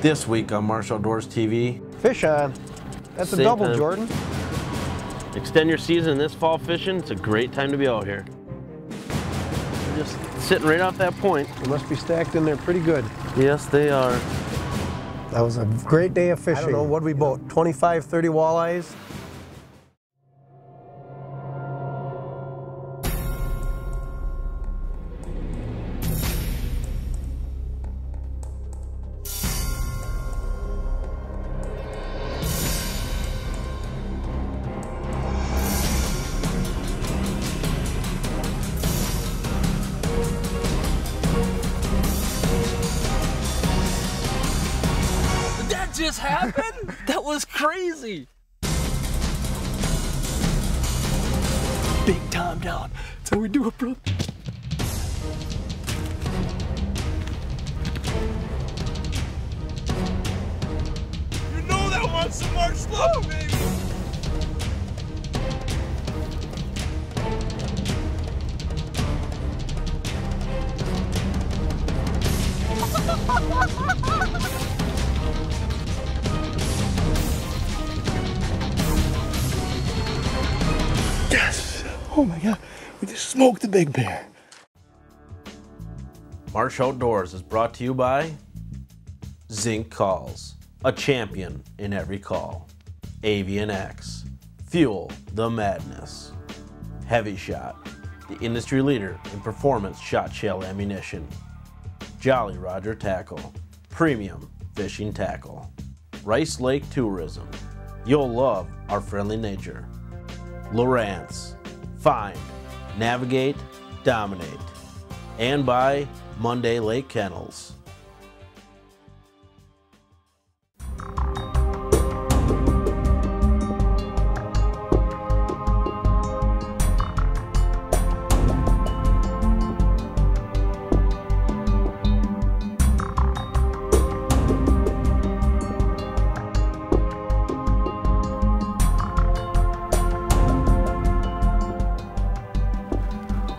This week on Marsh Outdoors TV. Fish on. That's a double, Jordan. Extend your season this fall fishing. It's a great time to be out here. Just sitting right off that point. They must be stacked in there pretty good. Yes, they are. That was a great day of fishing. I don't know, what we boat, 25, 30 walleyes? Just happened? That was crazy. Big time down. That's how we do it, bro. You know that wants some Marsh love, baby. Yes! Oh my God, we just smoked the big bear. Marsh Outdoors is brought to you by Zinc Calls, a champion in every call. Avian X, fuel the madness. Heavy Shot, the industry leader in performance shot shell ammunition. Jolly Roger Tackle, premium fishing tackle. Rice Lake Tourism, you'll love our friendly nature. Lowrance, find, navigate, dominate. And by Monday Lake Kennels.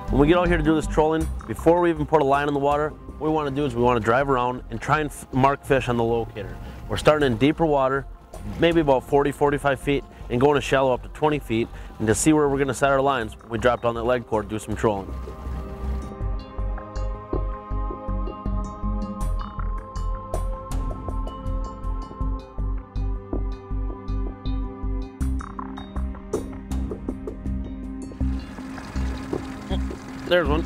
When we get out here to do this trolling, before we even put a line in the water, what we want to do is we want to drive around and try and mark fish on the locator. We're starting in deeper water, maybe about 40, 45 feet, and going to shallow up to 20 feet. And to see where we're going to set our lines, we drop down that leg cord, do some trolling. There's one.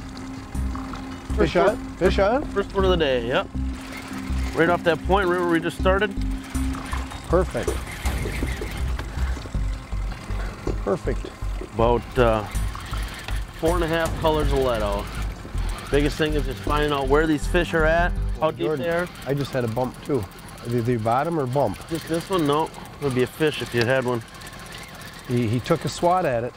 Fish on? Fish on? First one of the day, yep. Right off that point, right where we just started. Perfect. Perfect. About 4.5 colors of lead out. Biggest thing is just finding out where these fish are at, how deep Jordan, they are. I just had a bump too. The bottom or bump? Just this one? No. It would be a fish if you had one. He took a swat at it.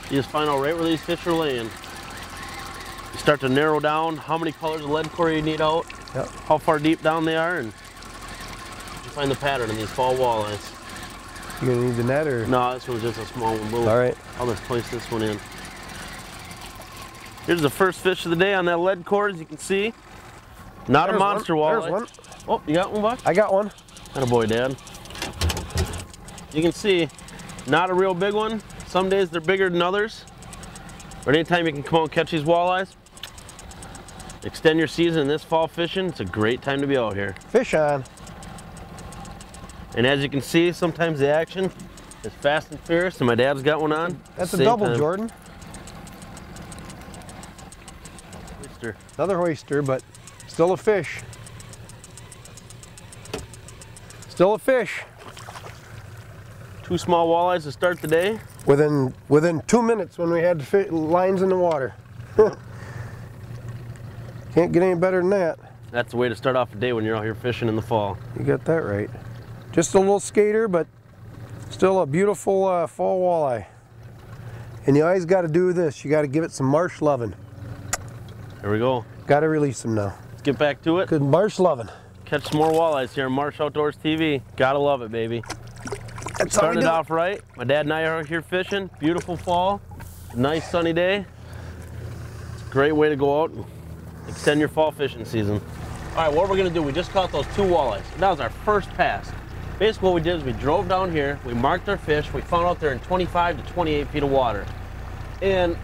You just find out right where these fish are laying. You start to narrow down how many colors of lead core you need out, yep, how far deep down they are, and you find the pattern in these fall walleyes. You gonna need the net or? No, this one's just a small one. All right. I'll just place this one in. Here's the first fish of the day on that lead core, as you can see. Not There's a monster walleye. There's one. Oh, you got one, Buck? I got one. Attaboy, Dad. You can see, not a real big one. Some days they're bigger than others. But anytime you can come out and catch these walleyes, extend your season this fall fishing, it's a great time to be out here. Fish on. And as you can see, sometimes the action is fast and fierce, and my dad's got one on. That's a double, Jordan. Oyster. Another oyster, but still a fish. Still a fish. 2 small walleyes to start the day. Within 2 minutes when we had lines in the water. Can't get any better than that. That's the way to start off a day when you're out here fishing in the fall. You got that right. Just a little skater, but still a beautiful fall walleye. And you always got to do this. You got to give it some marsh loving. There we go. Got to release them now. Let's get back to it. Good marsh loving. Catch some more walleyes here on Marsh Outdoors TV. Gotta love it, baby. That's how we Started do it. off right. My dad and I are out here fishing. Beautiful fall. Nice sunny day. It's a great way to go out and extend your fall fishing season. All right, what we're gonna do, we just caught those 2 walleyes. That was our first pass. Basically what we did is we drove down here, we marked our fish, we found out they're in 25 to 28 feet of water. And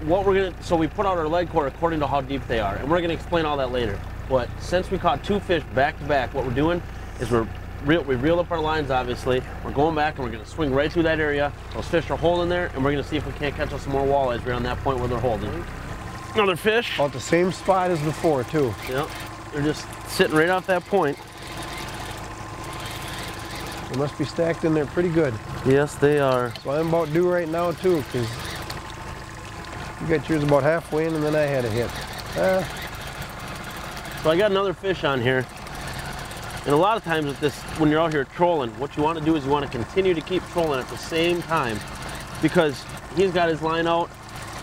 what we're gonna, so we put out our lead core according to how deep they are, and we're gonna explain all that later. But since we caught 2 fish back to back, what we're doing is we reel up our lines, obviously. We're going back and we're gonna swing right through that area. Those fish are holding there, and we're gonna see if we can't catch us some more walleyes right on that point where they're holding. Another fish. About the same spot as before, too. Yep, they're just sitting right off that point. They must be stacked in there pretty good. Yes, they are. So I'm about due right now, too, because you got yours about halfway in, and then I had a hit. So I got another fish on here. And a lot of times with this, when you're out here trolling, what you want to do is you want to continue to keep trolling at the same time, because he's got his line out,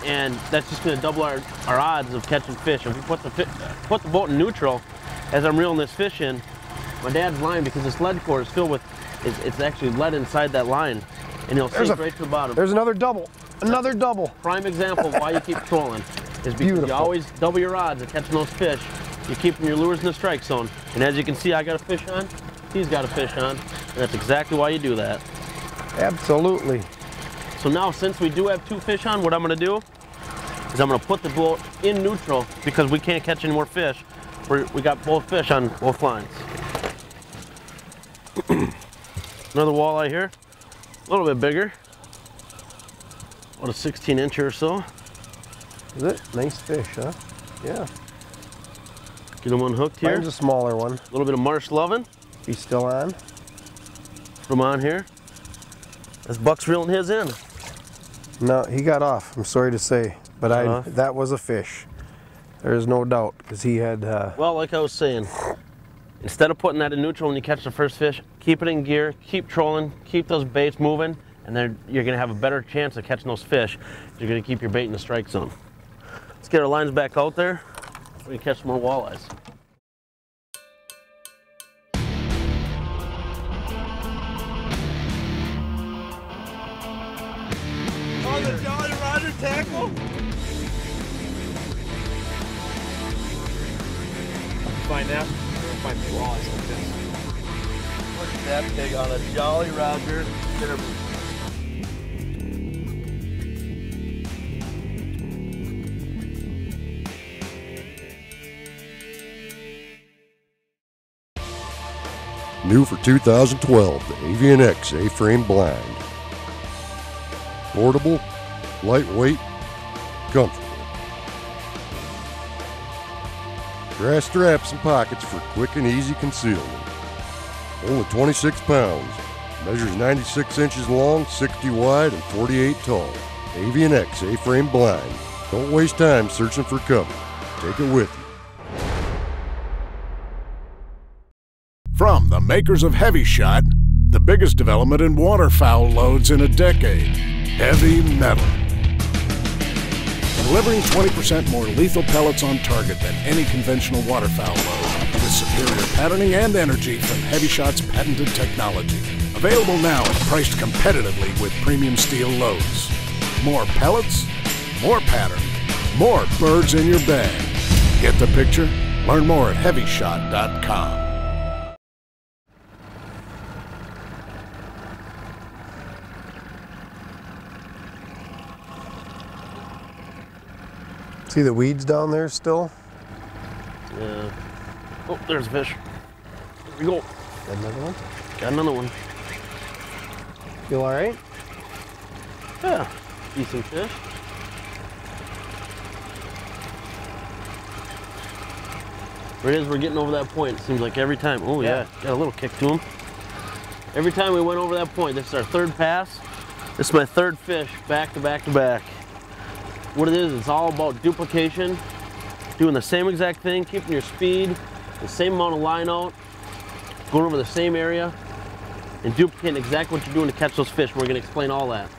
and that's just going to double our odds of catching fish. If we put the boat in neutral, as I'm reeling this fish in, my dad's line, because this lead core is filled with, it's actually lead inside that line, and he'll sink right to the bottom. There's another double. Another double. Prime example of why you keep trolling is because you always double your odds of catching those fish. You're keeping your lures in the strike zone. And as you can see, I got a fish on, he's got a fish on, and that's exactly why you do that. Absolutely. So now, since we do have 2 fish on, what I'm gonna do is I'm gonna put the boat in neutral, because we can't catch any more fish. We got both fish on both lines. Another walleye here, a little bit bigger. About a 16-incher or so. Is it? Nice fish, huh? Yeah. Get him unhooked here. Mine's a smaller one. A little bit of Marsh loving. He's still on. Put him on here. This Buck's reeling his in. No, he got off, I'm sorry to say. But that was a fish. There is no doubt, because he had... Well, like I was saying, instead of putting that in neutral when you catch the first fish, keep it in gear, keep trolling, keep those baits moving, and then you're going to have a better chance of catching those fish. You're going to keep your bait in the strike zone. Let's get our lines back out there so we can catch some more walleyes. On the Jolly Roger tackle? Find that. We'll find the walleyes like this. Look at that pig on a Jolly Roger spinnerbait. New for 2012, the Avian X A-frame blind. Portable, lightweight, comfortable. Grass straps and pockets for quick and easy concealment. Only 26 pounds. Measures 96 inches long, 60 wide, and 48 tall. Avian X A-frame blind. Don't waste time searching for cover. Take it with you. From the makers of Heavy Shot, the biggest development in waterfowl loads in a decade, Heavy Metal. Delivering 20% more lethal pellets on target than any conventional waterfowl load, with superior patterning and energy from Heavy Shot's patented technology. Available now and priced competitively with premium steel loads. More pellets, more pattern, more birds in your bag. Get the picture? Learn more at HeavyShot.com. See the weeds down there still? Yeah. Oh, there's a fish. There we go. Got another one? Got another one. Feel all right? Yeah, decent fish. Right as we're getting over that point, it seems like every time, oh yeah, got a little kick to him. Every time we went over that point, this is our 3rd pass. This is my 3rd fish, back to back to back. What it is, it's all about duplication, doing the same exact thing, keeping your speed, the same amount of line out, going over the same area, and duplicating exactly what you're doing to catch those fish. We're going to explain all that.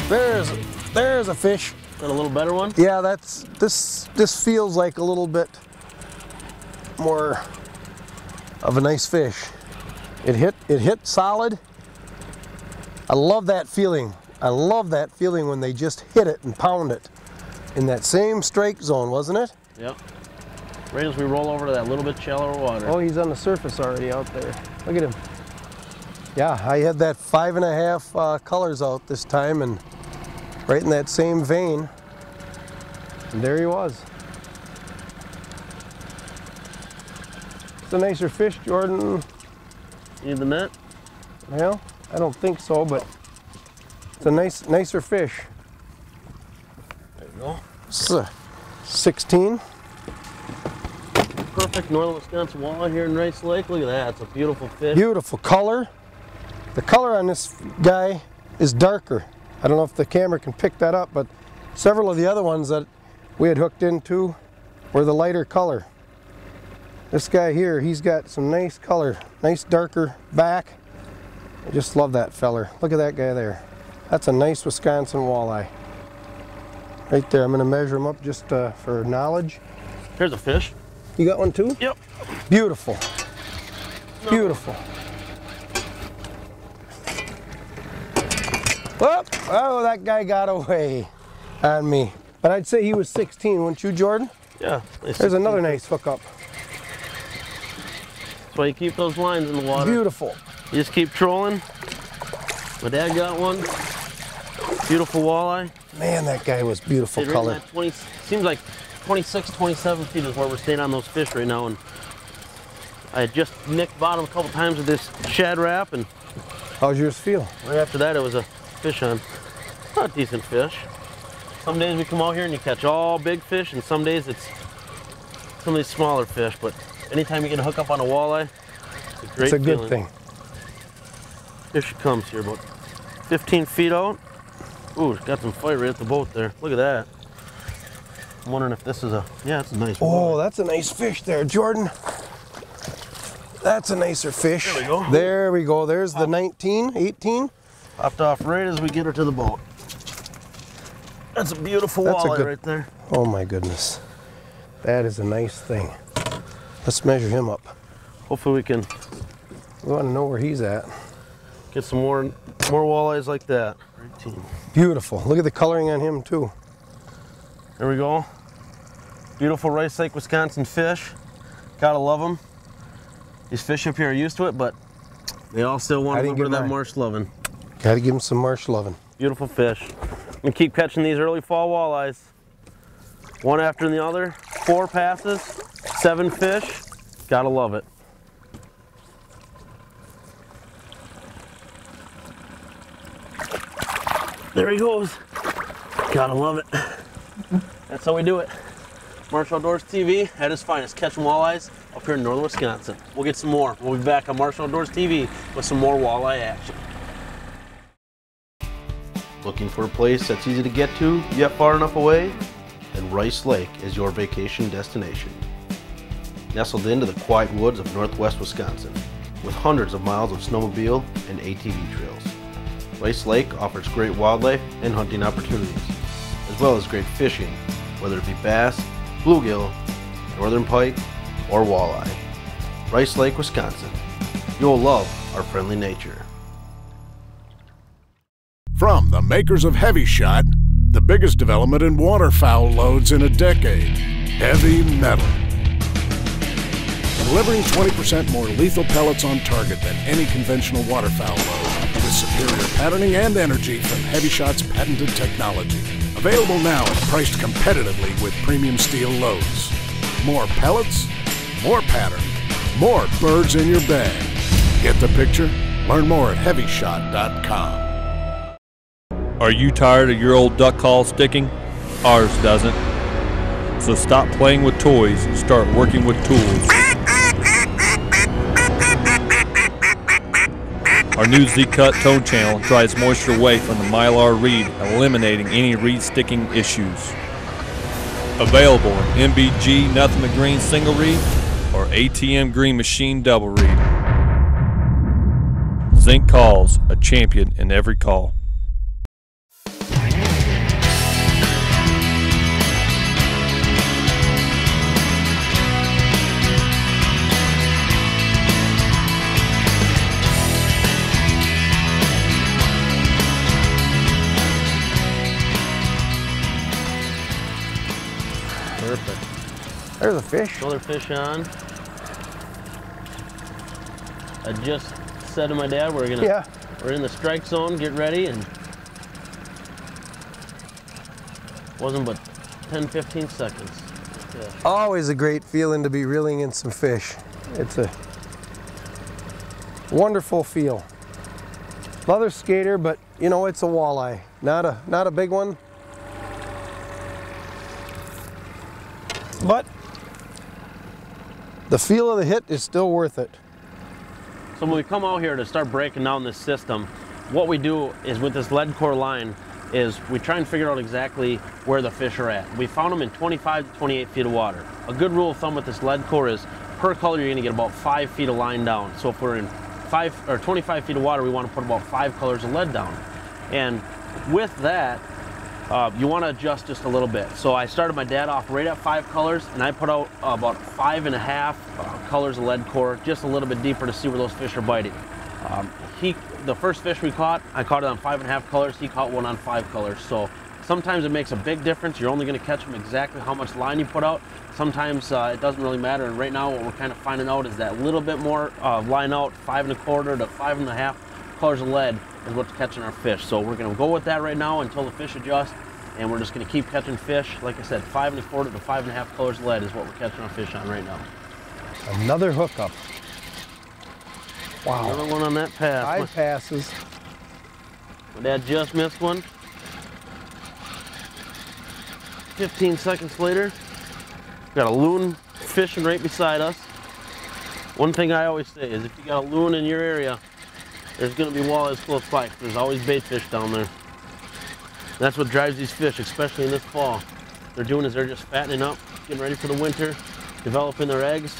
There's a fish. Is that a little better one? Yeah, this feels like a little bit more of a nice fish. It hit solid. I love that feeling. I love that feeling when they just hit it and pound it in that same strike zone, wasn't it? Yep. Right as we roll over to that little bit shallower water. Oh, he's on the surface already out there. Look at him. Yeah, I had that 5.5 colors out this time, and right in that same vein. And there he was. It's a nicer fish, Jordan. Need the net? Well, I don't think so, but it's a nicer fish. There you go. It's a 16. Perfect northern Wisconsin walleye here in Rice Lake. Look at that, it's a beautiful fish. Beautiful color. The color on this guy is darker. I don't know if the camera can pick that up, but several of the other ones that we had hooked into were the lighter color. This guy here, he's got some nice color, nice darker back. I just love that feller. Look at that guy there. That's a nice Wisconsin walleye. Right there, I'm gonna measure him up just for knowledge. Here's a fish. You got one too? Yep. Beautiful. Beautiful. Oh, that guy got away on me. But I'd say he was 16, wouldn't you, Jordan? Yeah. Nice. There's another nice hookup. That's why you keep those lines in the water. Beautiful. You just keep trolling. My dad got one. Beautiful walleye. Man, that guy was beautiful Right color. in that 20, seems like 26, 27 feet is where we're staying on those fish right now. And I had just nicked bottom a couple times with this shad wrap, and How's yours feel? right after that it was a fish on. Not a decent fish. Some days we come out here and you catch all big fish, and some days it's some of these smaller fish. But anytime you get a hook up on a walleye, it's a great It's a good feeling. thing. Here she comes here, about 15 feet out. Ooh, it's got some fight right at the boat there. Look at that. I'm wondering if this is a, yeah, it's a nice one. Oh, that's a nice fish there, Jordan. That's a nicer fish. There we go. There we go. There's the 19, 18. Popped off right as we get her to the boat. That's a beautiful That's a walleye good- right there. Oh my goodness. That is a nice thing. Let's measure him up. Hopefully we can We want to know where he's at. get some more walleyes like that. 18. Beautiful. Look at the coloring on him too. There we go. Beautiful Rice Lake, Wisconsin fish. Gotta love them. These fish up here are used to it, but they all still want I a didn't little bit of get that mine. marsh loving. Got to give him some marsh loving. Beautiful fish. And keep catching these early fall walleyes. One after the other. 4 passes, 7 fish. Gotta love it. There he goes. Gotta love it. That's how we do it. Marsh Outdoors TV at its finest, catching walleyes up here in northern Wisconsin. We'll get some more. We'll be back on Marsh Outdoors TV with some more walleye action. Looking for a place that's easy to get to, yet far enough away? Then Rice Lake is your vacation destination. Nestled into the quiet woods of northwest Wisconsin, with hundreds of miles of snowmobile and ATV trails, Rice Lake offers great wildlife and hunting opportunities, as well as great fishing, whether it be bass, bluegill, northern pike, or walleye. Rice Lake, Wisconsin. You'll love our friendly nature. From the makers of Heavy Shot, the biggest development in waterfowl loads in a decade, Heavy Metal. Delivering 20% more lethal pellets on target than any conventional waterfowl load, with superior patterning and energy from Heavy Shot's patented technology. Available now and priced competitively with premium steel loads. More pellets, more pattern, more birds in your bag. Get the picture? Learn more at HeavyShot.com. Are you tired of your old duck call sticking? Ours doesn't. So stop playing with toys and start working with tools. Our new Z-Cut tone channel dries moisture away from the Mylar reed, eliminating any reed sticking issues. Available in MBG Nothing but Green single reed or ATM Green Machine double reed. Zinc Calls, a champion in every call. There's a fish. Another fish on. I just said to my dad, we're in the strike zone, get ready, and wasn't but 10-15 seconds. Yeah. Always a great feeling to be reeling in some fish. It's a wonderful feel. Another skater, but you know, it's a walleye. Not a big one. But the feel of the hit is still worth it. So when we come out here to start breaking down this system, what we do is with this lead core line is we try and figure out exactly where the fish are at. We found them in 25 to 28 feet of water. A good rule of thumb with this lead core is per color you're gonna get about 5 feet of line down. So if we're in 25 feet of water, we want to put about 5 colors of lead down. And with that, you want to adjust just a little bit. So I started my dad off right at 5 colors, and I put out about 5.5 colors of lead core, just a little bit deeper to see where those fish are biting. The first fish we caught, I caught it on 5.5 colors. He caught one on 5 colors. So sometimes it makes a big difference. You're only going to catch them exactly how much line you put out. Sometimes it doesn't really matter. And right now, what we're kind of finding out is that little bit more line out, 5.25 to 5.5 colors of lead is what's catching our fish. So we're going to go with that right now until the fish adjust, and we're just going to keep catching fish. Like I said, 5.25 to 5.5 colors of lead is what we're catching our fish on right now. Another hookup. Wow. Another one on that pass. 5 passes. My dad just missed one. 15 seconds later, got a loon fishing right beside us. One thing I always say is if you got a loon in your area, there's going to be walleyes close by. There's always bait fish down there. That's what drives these fish, especially in this fall. What they're doing is they're just fattening up, getting ready for the winter, developing their eggs.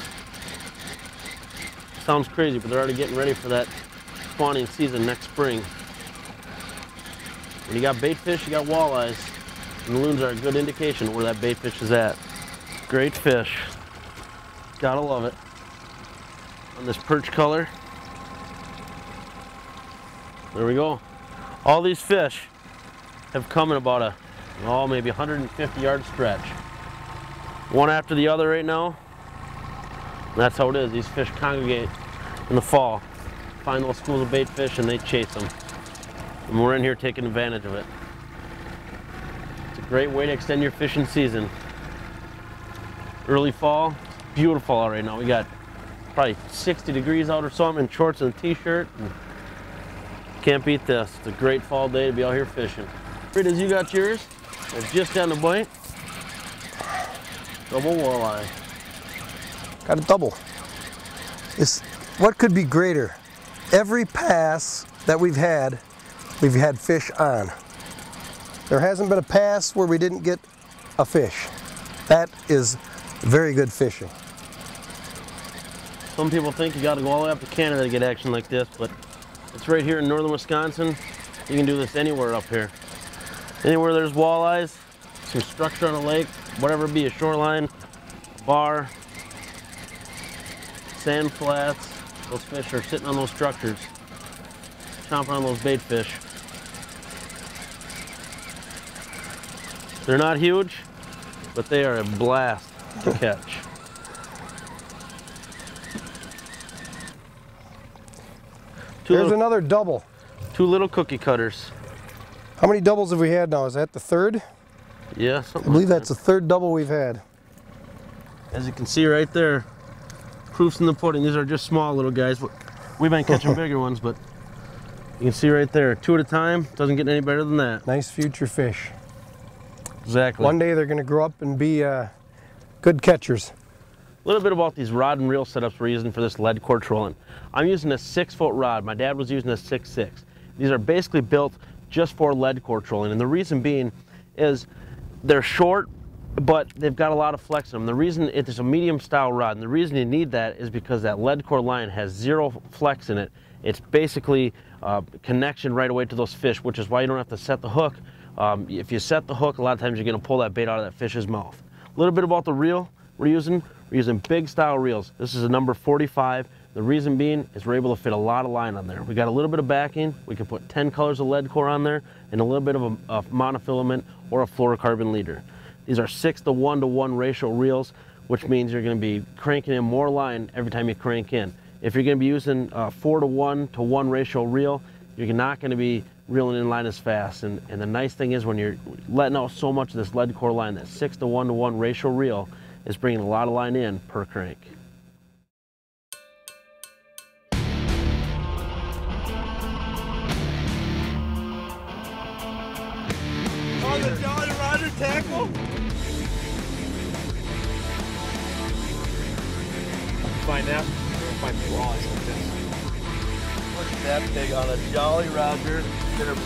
Sounds crazy, but they're already getting ready for that spawning season next spring. When you got bait fish, you got walleyes. And the loons are a good indication of where that bait fish is at. Great fish. Gotta love it. On this perch color. There we go. All these fish have come in about maybe 150 yard stretch. One after the other right now. And that's how it is. These fish congregate in the fall. Find those schools of bait fish and they chase them. And we're in here taking advantage of it. It's a great way to extend your fishing season. Early fall, beautiful out right now. We got probably 60 degrees out or so. I'm in shorts and a t-shirt. Can't beat this. It's a great fall day to be out here fishing. Right as you got yours, it's just down the bite. Double walleye. Got a double. What could be greater? Every pass that we've had fish on. There hasn't been a pass where we didn't get a fish. That is very good fishing. Some people think you got to go all the way up to Canada to get action like this, but it's right here in northern Wisconsin. You can do this anywhere up here. Anywhere there's walleyes, some structure on a lake, whatever it be, a shoreline, bar, sand flats, those fish are sitting on those structures, chomping on those bait fish. They're not huge, but they are a blast to catch. There's another double. 2 little cookie cutters. How many doubles have we had now? Is that the third? Yeah, I believe that's the third double we've had. As you can see right there, proof's in the pudding. These are just small little guys. We've been catching bigger ones, but you can see right there, 2 at a time. Doesn't get any better than that. Nice future fish. Exactly. One day they're going to grow up and be good catchers. A little bit about these rod and reel setups we're using for this lead core trolling. I'm using a 6-foot rod. My dad was using a 6.6. These are basically built just for lead core trolling, and the reason being is they're short, but they've got a lot of flex in them. The reason it's a medium style rod, and the reason you need that is because that lead core line has 0 flex in it. It's basically connection right away to those fish, which is why you don't have to set the hook. If you set the hook, a lot of times you're going to pull that bait out of that fish's mouth. A little bit about the reel we're using big style reels. This is a number 45. The reason being is we're able to fit a lot of line on there. We got a little bit of backing. We can put 10 colors of lead core on there and a little bit of a monofilament or a fluorocarbon leader. These are 6 to 1 to 1 ratio reels. which means you're going to be cranking in more line every time you crank in. If you're going to be using a 4-to-1 ratio reel, you're not going to be reeling in line as fast. And the nice thing is when you're letting out so much of this lead core line, that 6-to-1 ratio reel is bringing a lot of line in per crank. On the Jolly Roger tackle. Find that. We'll find the walleyes like this. Look at that pig on a Jolly Roger spinnerbait.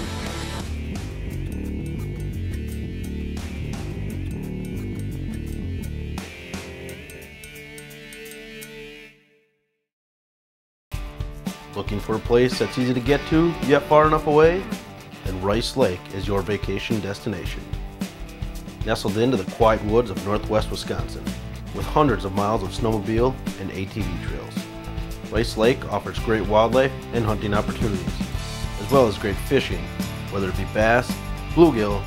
Looking for a place that's easy to get to, yet far enough away? Then Rice Lake is your vacation destination. Nestled into the quiet woods of northwest Wisconsin, with hundreds of miles of snowmobile and ATV trails, Rice Lake offers great wildlife and hunting opportunities, as well as great fishing, whether it be bass, bluegill,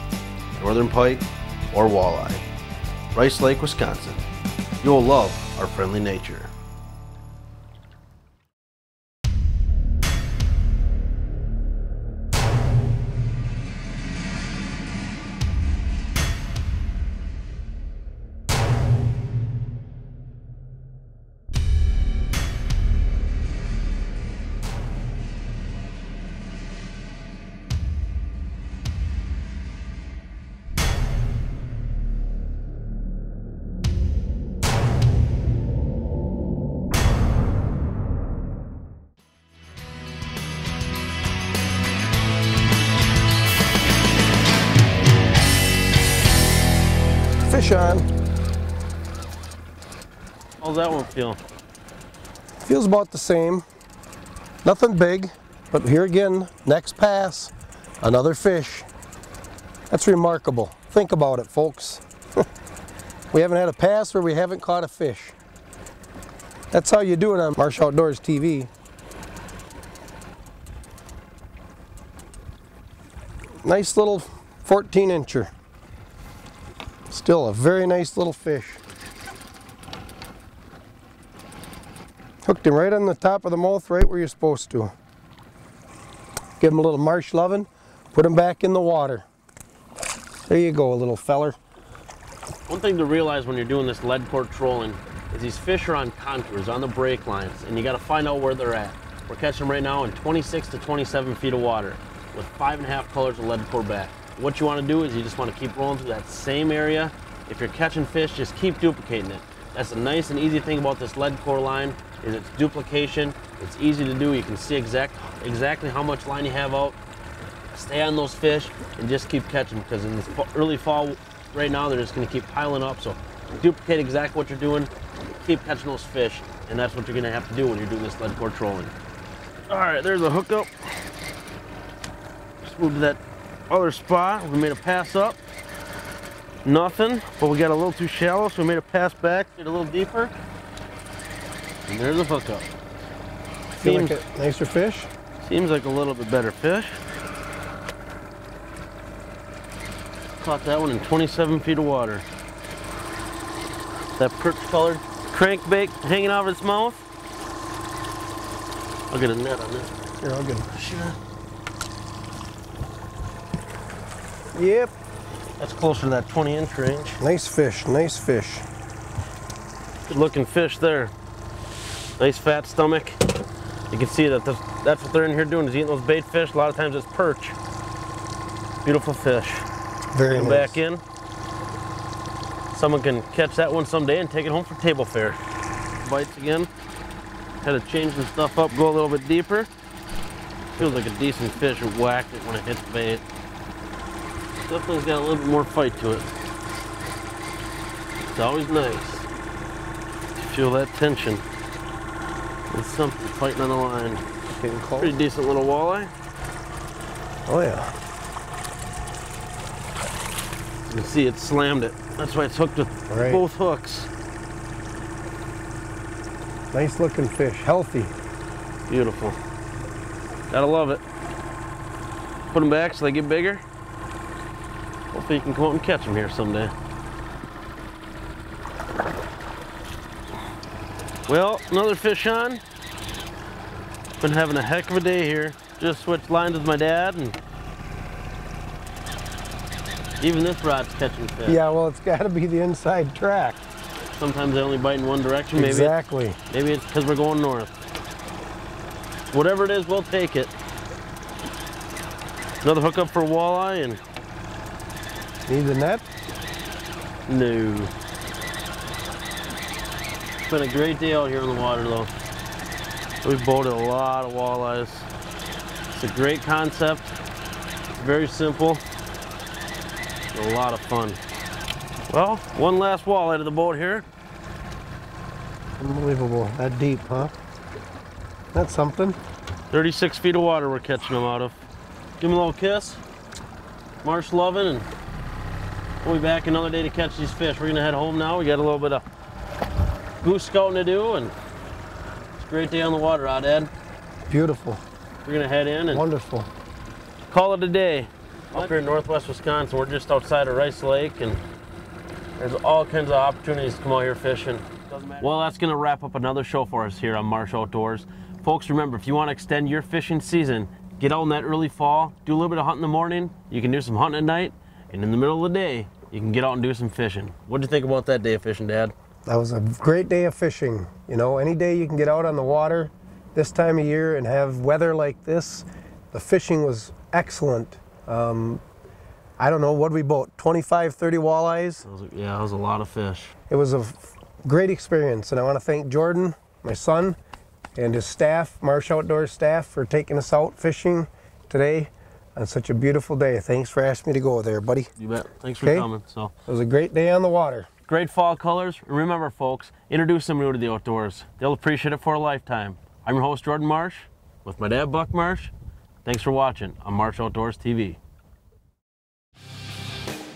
northern pike, or walleye. Rice Lake, Wisconsin. You'll love our friendly nature. Fish on. How's that one feel? Feels about the same. Nothing big, but here again, next pass, another fish. That's remarkable. Think about it, folks. We haven't had a pass where we haven't caught a fish. That's how you do it on Marsh Outdoors TV. Nice little 14-incher. Still a very nice little fish. Hooked him right on the top of the mouth, right where you're supposed to. Give him a little marsh loving, put him back in the water. There you go, little feller. One thing to realize when you're doing this lead core trolling is these fish are on contours, on the break lines, and you got to find out where they're at. We're catching them right now in 26 to 27 feet of water with 5.5 colors of lead core back. What you want to do is you just want to keep rolling through that same area. If you're catching fish, just keep duplicating it. That's the nice and easy thing about this lead core line is it's duplication. It's easy to do. You can see exactly how much line you have out. Stay on those fish and just keep catching because in this early fall right now they're just going to keep piling up. So duplicate exactly what you're doing. Keep catching those fish, and that's what you're going to have to do when you're doing this lead core trolling. All right, there's a hookup. Just move to that other spot. We made a pass up. Nothing, but we got a little too shallow, so we made a pass back, get a little deeper. And there's a hookup. Feel like a nicer fish? Seems like a little bit better fish. Caught that one in 27 feet of water. That perch colored crankbait hanging out of its mouth. I'll get a net on this. Here, I'll get Oh, sure. Yep. That's closer to that 20-inch range. Nice fish, nice fish. Good looking fish there. Nice fat stomach. You can see that that's what they're in here doing, is eating those bait fish. A lot of times it's perch. Beautiful fish. Very Come nice. back in. Someone can catch that one someday and take it home for table fare. Bites again. Had to change some stuff up, go a little bit deeper. Feels like a decent fish. It whacked it when it hits bait. Definitely got a little bit more fight to it. It's always nice to feel that tension. There's something fighting on the line. Getting close. Pretty decent little walleye. Oh yeah. You can see it slammed it. That's why it's hooked with both hooks. Nice looking fish, healthy. Beautiful. Gotta love it. Put them back so they get bigger. Hopefully you can come out and catch them here someday. Well, another fish on. Been having a heck of a day here. Just switched lines with my dad, and even this rod's catching fish. Yeah, well, it's got to be the inside track. Sometimes they only bite in one direction. Maybe exactly. Maybe it's because we're going north. Whatever it is, we'll take it. Another hookup for a walleye, and need the net? no. It's been a great day out here in the water, though. We've boated a lot of walleyes. It's a great concept. It's very simple. It's a lot of fun. Well, one last walleye to the boat here. Unbelievable. That deep, huh? That's something. 36 feet of water we're catching them out of. Give them a little kiss. Marsh loving, and we'll be back another day to catch these fish. We're gonna head home now. We got a little bit of goose scouting to do, and it's a great day on the water, Dad. Beautiful. We're gonna head in and wonderful. Call it a day. Up here in northwest Wisconsin, we're just outside of Rice Lake, and there's all kinds of opportunities to come out here fishing. Well, that's gonna wrap up another show for us here on Marsh Outdoors. Folks, remember, if you want to extend your fishing season, get out in that early fall, do a little bit of hunting in the morning, you can do some hunting at night, and in the middle of the day, you can get out and do some fishing. What do you think about that day of fishing, Dad? That was a great day of fishing. You know, any day you can get out on the water this time of year and have weather like this, the fishing was excellent. I don't know, what did we boat, 25, 30 walleyes? Yeah, that was a lot of fish. It was a great experience, and I want to thank Jordan, my son, and his staff, Marsh Outdoors staff, for taking us out fishing today on such a beautiful day. Thanks for asking me to go there, buddy. You bet. Thanks for coming. So it was a great day on the water. Great fall colors. Remember, folks, introduce them new to the outdoors. They'll appreciate it for a lifetime. I'm your host, Jordan Marsh, with my dad, Buck Marsh. Thanks for watching on Marsh Outdoors TV.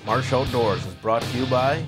Marsh Outdoors is brought to you by